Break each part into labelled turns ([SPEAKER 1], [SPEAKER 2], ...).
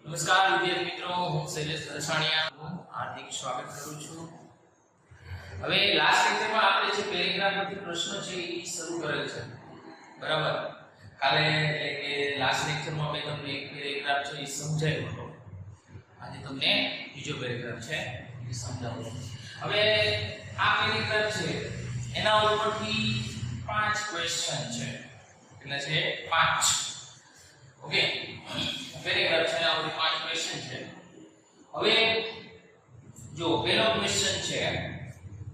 [SPEAKER 1] નમસ્કાર વિદ્યાર્થી મિત્રો, હું શૈલેષ દર્શાણીયા હાર્દિક સ્વાગત કરું છું. હવે લાસ્ટ લેક્ચરમાં આપણે જે પેરેગ્રાફ પરથી પ્રશ્ન છે એ શરૂ કરેલ છે, બરાબર? કાલે એટલે કે લાસ્ટ લેક્ચરમાં મેં તમને એક પેરેગ્રાફ છે એ સમજાવ્યો હતો. આજે તમને બીજો પેરેગ્રાફ છે એ સમજાવું છું. હવે આ પેરેગ્રાફ છે એના ઉપરથી 5 ક્વેશ્ચન છે. એટલે છે 5. ઓકે, પેરેગ્રાફ છે એના ઉપર 5 ક્વેશ્ચન છે. હવે જો પહેલો ક્વેશ્ચન છે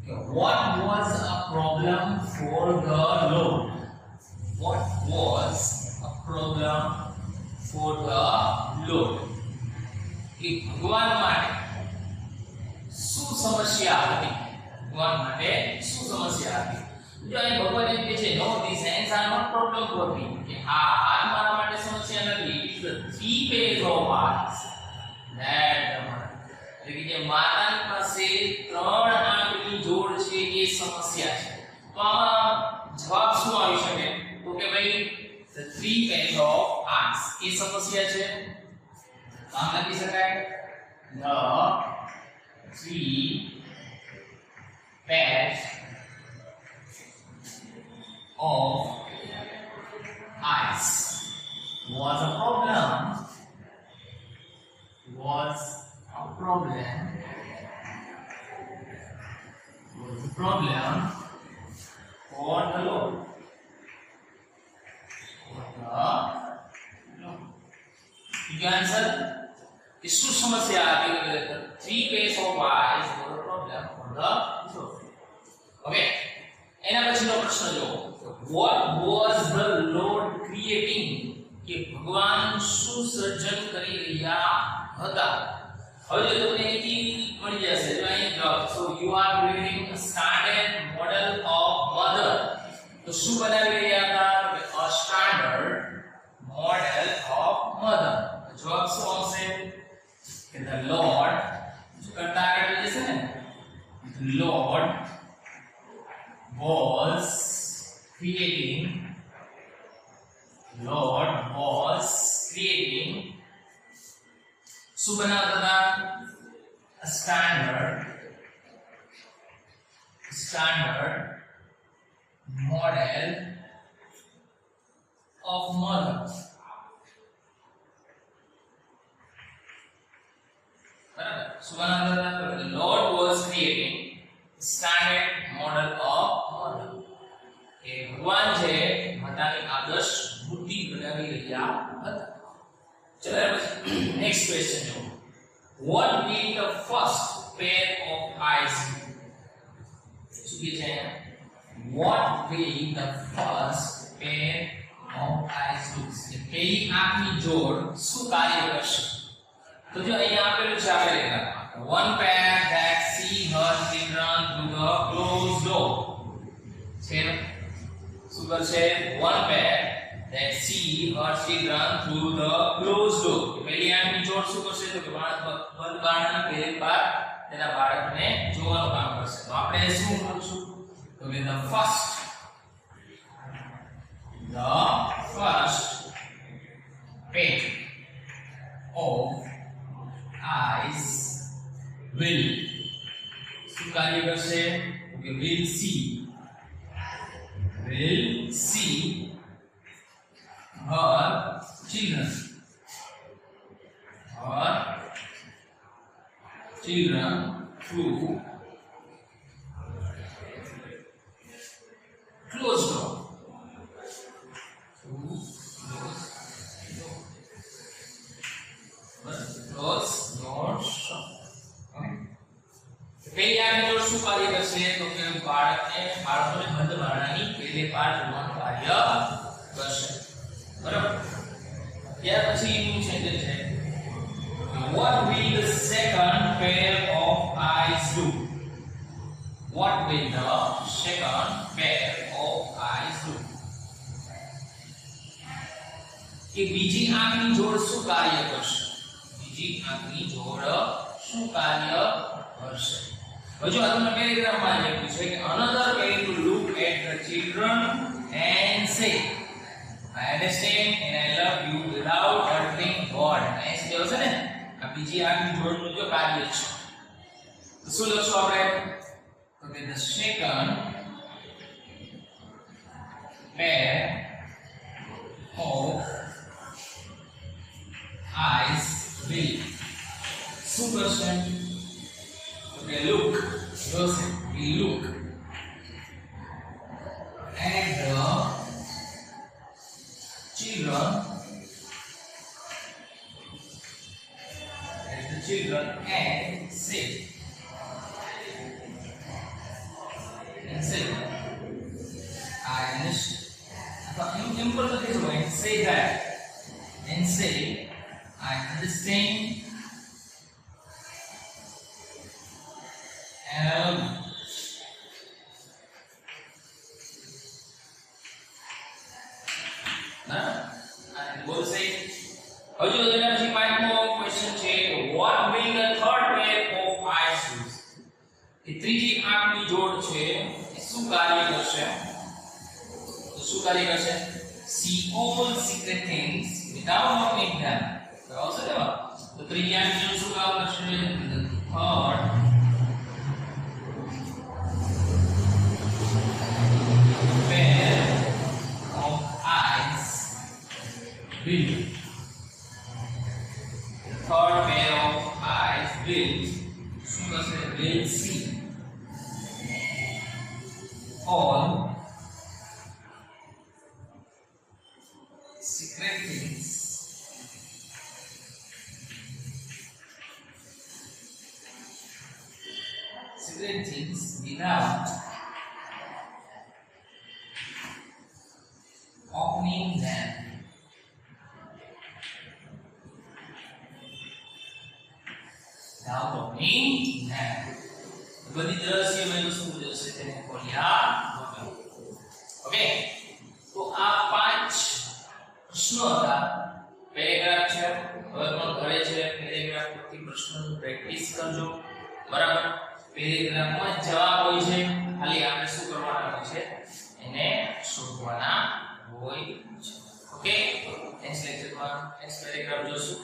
[SPEAKER 1] કે what was a problem for the Lord? What was a problem for the Lord? કે ભગવાન માટે શું સમસ્યા હતી? ભગવાન માટે શું સમસ્યા હતી? જો અહીં ભગવાન એમ કહે છે no, these hands are not problem for me, કે આ હાથ મારા માટે સમસ્યા નથી. It's the 3 pairs of eyes that એટલે કે જે માતાની પાસે 3 આંખની જોડ છે એ સમસ્યા છે. તો આમાં જવાબ શું આવી શકે? તો કે ભાઈ the 3 pairs of eyes એ સમસ્યા છે. આમ લખી શકાય the 3 pairs of eyes was a problem for the Lord. You can answer is શું સમસ્યા હતી? 3 pairs of eyes were a problem for the Lord. Okay, એના પછીનો પ્રશ્ન જો what was the Lord creating? કે ભગવાન શું સર્જન કરી રહ્યા હતા? હવે જો તમને એથી મળી જશે જો અહીં જવાબ. so you are creating a standard model of mother. તો શું બનાવી રહ્યા હતા? a standard model of mother. જવાબ શું આવશે? કે the Lord શું કરતા આગળ જશે ને the Lord was creating શું બનાવતા હતા? a standard model of mother. બરાબર, શું બનાવતા હતા? the Lord was creating a standard model of mother. કે ભગવાન છે માતાની આદર્શ મૂર્તિ બનાવી રહ્યા હતા. ચલો નેક્સ્ટ ક્વેશ્ચન જો what will the first pair of eyes do? શું કહે છે? what will the first pair of eyes do? કે પહેલી આંખની જોડ શું કાર્ય કરશે? તો જો અહીંયા આપેલું છે આ પેરેગ્રાફમાં one pair that see her children through the closed door. છે શું કરશે? one pair that see her children through the closed door. પહેલી આંખની જોડ શું કરશે? તો કે બંધ બારણાની પહેલી બાર તેના બાળકને જોવાનું કામ કરશે. તો આપણે શું કરીશું? તો કે the first pair of eyes will શું કાર્ય કરશે? તો કે will see her children through closed door. પહેલી આંખની જોડ શું કાર્ય કરશે? તો કે બાળકોને બંધ બારણાની પહેલી બાર જોવાનું કાર્ય કરશે. બરાબર, ત્યાર પછી એનું સેન્ટેન્સ છે what will the second pair of eyes do? what will the second pair of eyes do? કે બીજી આંખની જોડ શું કાર્ય કરશે? બીજી આંખની જોડ શું કાર્ય કરશે? હજુ આ તમને પેરેગ્રાફમાં લખ્યું છે કે another way to look at the children and say I understand and I love you without hurting God. Nice છે ને? બીજી આગની જોડનું જો કાર્ય છે. તો શું લખશું આપણે? તો કે the second pair of eyes will શું કરશે? તો કે look જોશે, will look at the children and say I understand. And say that and say I understand and I love you. And both say હજુ એના પછી પાંચમો ક્વેશ્ચન છે what will the third pair of eyes do? કે ત્રીજી આંખની જોડ છે એ શું કાર્ય કરશે? તો શું કાર્ય કરશે? see all secret things without knowing them. તો આવશે ને? તો ત્રીજી આંખની જોડ શું કામ કરશે? the third pair of eyes will third pair of eyes will see all secret things without opening them. Without opening them. બધી દ્રશ્યમય વસ્તુ જે છે તેને ખોલ્યા વગર. ઓકે, તો આ પાંચ પ્રશ્નો હતા. પેરેગ્રાફ છે, હવે પણ ઘરે છે પેરેગ્રાફ પરથી પ્રશ્નોની પ્રેક્ટિસ કરજો. બરાબર? પેરેગ્રાફમાં જવાબ હોય છે, ખાલી આપણે શું કરવાના હોય છે? એને શોધવાના હોય છે. ઓકે, નેક્સ્ટ લેક્ચરમાં નેક્સ્ટ પેરેગ્રાફ જોશું.